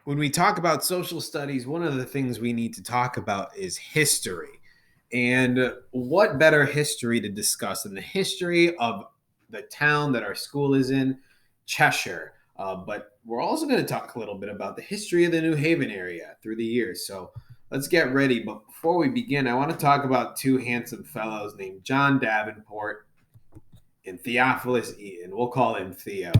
When we talk about social studies, one of the things we need to talk about is history. And what better history to discuss than the history of the town that our school is in, Cheshire? But we're also going to talk a little bit about the history of the New Haven area through the years. So let's get ready. But before we begin, I want to talk about two handsome fellows named John Davenport and Theophilus Eaton. We'll call him Theo.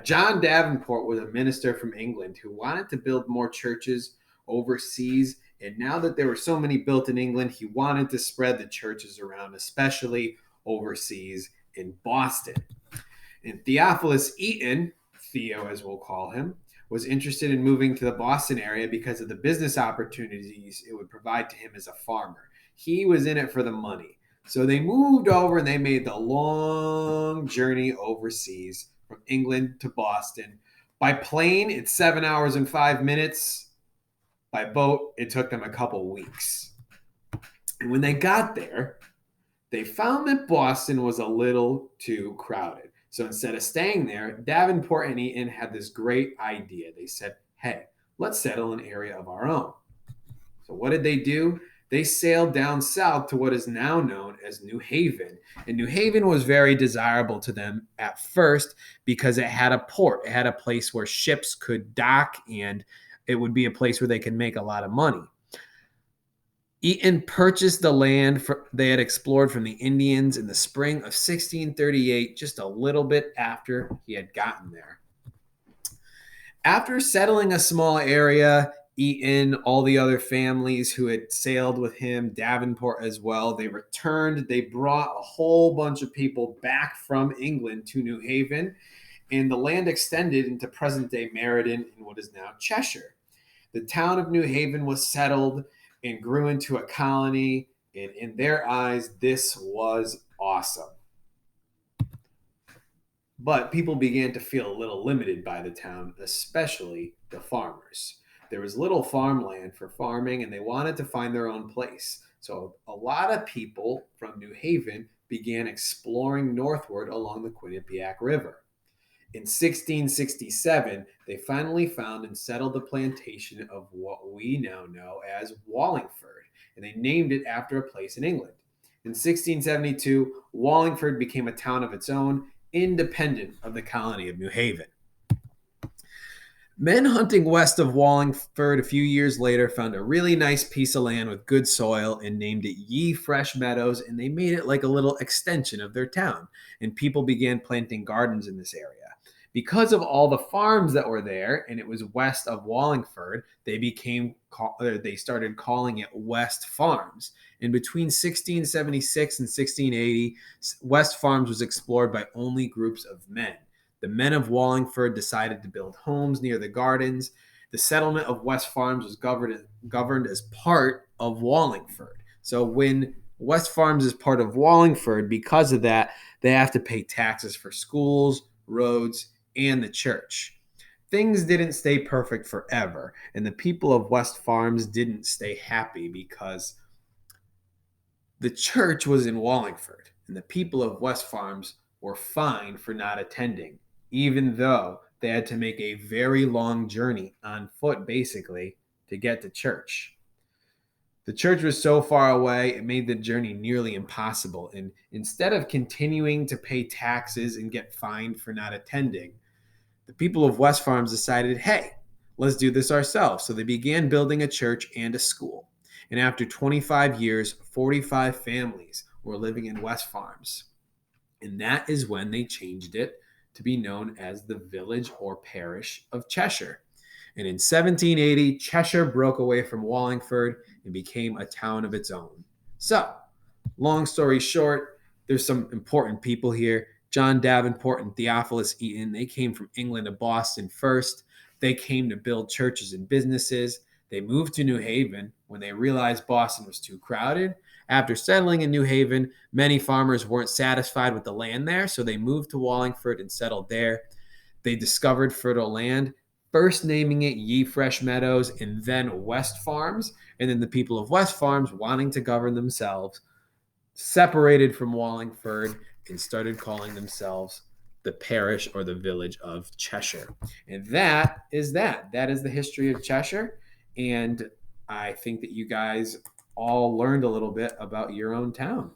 John Davenport was a minister from England who wanted to build more churches overseas. And now that there were so many built in England, he wanted to spread the churches around, especially overseas in Boston. And Theophilus Eaton, Theo as we'll call him, was interested in moving to the Boston area because of the business opportunities it would provide to him as a farmer. He was in it for the money. So they moved over and they made the long journey overseas from England to Boston. By plane, it's 7 hours and 5 minutes. By boat, it took them a couple weeks. And when they got there, they found that Boston was a little too crowded. So instead of staying there, Davenport and Eaton had this great idea. They said, hey, let's settle an area of our own. So what did they do? They sailed down south to what is now known as New Haven. And New Haven was very desirable to them at first because it had a port. It had a place where ships could dock, and it would be a place where they could make a lot of money. Eaton purchased the land they had explored from the Indians in the spring of 1638, just a little bit after he had gotten there. After settling a small area, Eaton, all the other families who had sailed with him, Davenport as well, they returned. They brought a whole bunch of people back from England to New Haven, and the land extended into present-day Meriden in what is now Cheshire. The town of New Haven was settled and grew into a colony, and in their eyes, this was awesome. But people began to feel a little limited by the town, especially the farmers. There was little farmland for farming, and they wanted to find their own place. So a lot of people from New Haven began exploring northward along the Quinnipiac River. In 1667, they finally found and settled the plantation of what we now know as Wallingford, and they named it after a place in England. In 1672, Wallingford became a town of its own, independent of the colony of New Haven. Men hunting west of Wallingford a few years later found a really nice piece of land with good soil and named it Ye Fresh Meadows, and they made it like a little extension of their town, and people began planting gardens in this area. Because of all the farms that were there, and it was west of Wallingford, they started calling it West Farms. And between 1676 and 1680, West Farms was explored by only groups of men. The men of Wallingford decided to build homes near the gardens. The settlement of West Farms was governed as part of Wallingford. So when West Farms is part of Wallingford, because of that, they have to pay taxes for schools, roads, and the church. Things didn't stay perfect forever, and the people of West Farms didn't stay happy because the church was in Wallingford, and the people of West Farms were fined for not attending, even though they had to make a very long journey on foot, basically, to get to church. The church was so far away, it made the journey nearly impossible, and instead of continuing to pay taxes and get fined for not attending, the people of West Farms decided, hey, let's do this ourselves. So they began building a church and a school. And after 25 years, 45 families were living in West Farms. And that is when they changed it to be known as the village or parish of Cheshire. And in 1780, Cheshire broke away from Wallingford and became a town of its own. So, long story short, there's some important people here. John Davenport and Theophilus Eaton, they came from England to Boston first. They came to build churches and businesses. They moved to New Haven when they realized Boston was too crowded. After settling in New Haven, many farmers weren't satisfied with the land there, so they moved to Wallingford and settled there. They discovered fertile land, first naming it Ye Fresh Meadows and then West Farms. And then the people of West Farms, wanting to govern themselves, separated from Wallingford and started calling themselves the parish or the village of Cheshire. And that is that. That is the history of Cheshire. And I think that you guys all learned a little bit about your own town.